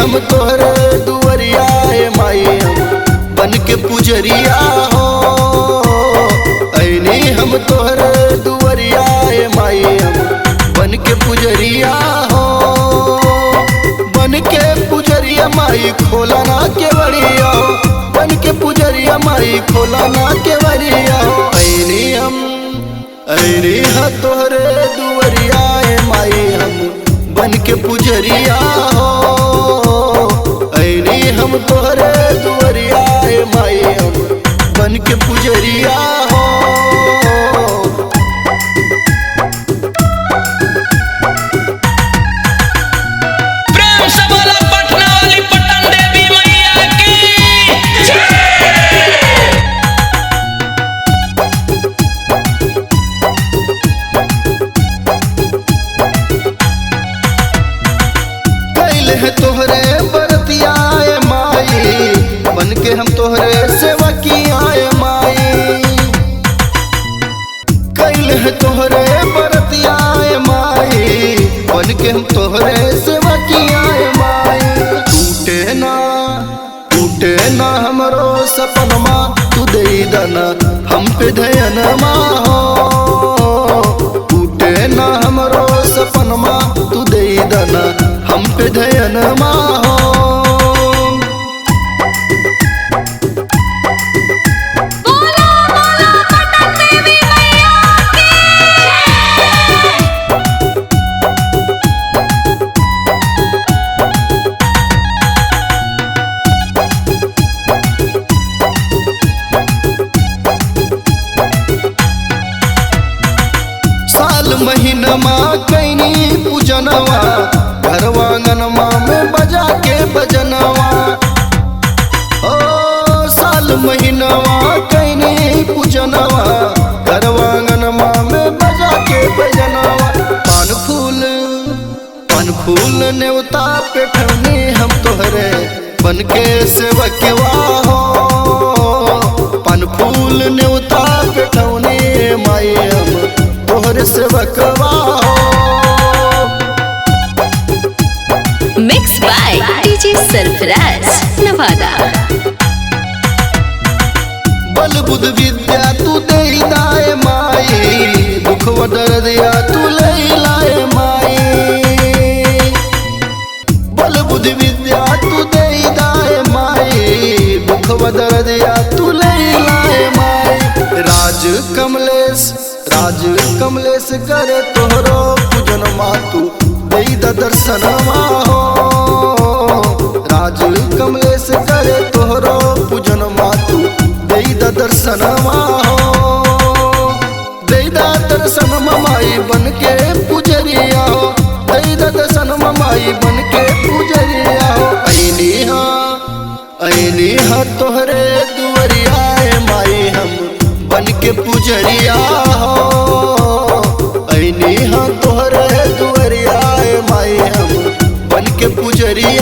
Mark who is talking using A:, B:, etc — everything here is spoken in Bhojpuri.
A: हम तोहरे दुवरिया माई हम बन के पुजरिया हो। ऐनी हम तोहरे दुवरिया माई हम बन के पुजरिया हो। बन के पुजरिया माई खोला ना केवड़िया हो। बन के पुजरिया माई खोला ना केवड़िया हो। ऐनी हा तोहरे दुवरिया माई हम बन के पुजरिया हो। ऐनी हम तोहरे दुवरिया माई हम बन के पुजरिया हो।
B: प्रेम से बोला पटना वाली पटन देवी मैया की
A: है तोहरे बरतिया माई बन के हम तोहरे सेवकिया माई। कैल है तोहरे बरतिया माई बन के हम तोहरे सेवकिया माई। टूटे ना हमरो सपनमा तू दे दना हम पे धयनमा हो। टूटे ना हमरो सपनमा तू दे दना हम पे धयनमा हो।
C: बोलो बोलो पटन देवी मैया की
A: साल महीनमा कैनी पूजनवा घरवा आंगनमा में बजा के बजनवा। ओ साल महीनवा कैनी पूजनवा घरवा आंगनमा में बजा के बजनवा। पान फूल नेवता पे ठहनी हम तोहरे बन के सेवकवा हो। पान फूल नेवता पे ठहनी माई हम तोहरे सेवकवा हो।
C: Mix by DJ Sarfaraz Nawada.
A: बल बुद्ध विद्या तू दे दाए माई दुख दर्दिया तू ले लाए माई। बल बुद्ध विद्या तू दे दाए माई दुख दर्दिया तू ले लाए माई। राज कमलेश करे तोहरो पूजन मातू दे दर्शनमा हो। राज कमलेश करे तोहरो पूजन मातू दे दर्शनमा हो। दे दर्शनमा माई बन के पुजरिया हो। दे दर्शनमा माई बन के पुजरिया हो। ऐनी हा तोहरे दुवरिया माई हम बन के पुजरिया हो। ऐनी हा तोहरे दुवरिया माई हम बन के पुजरिया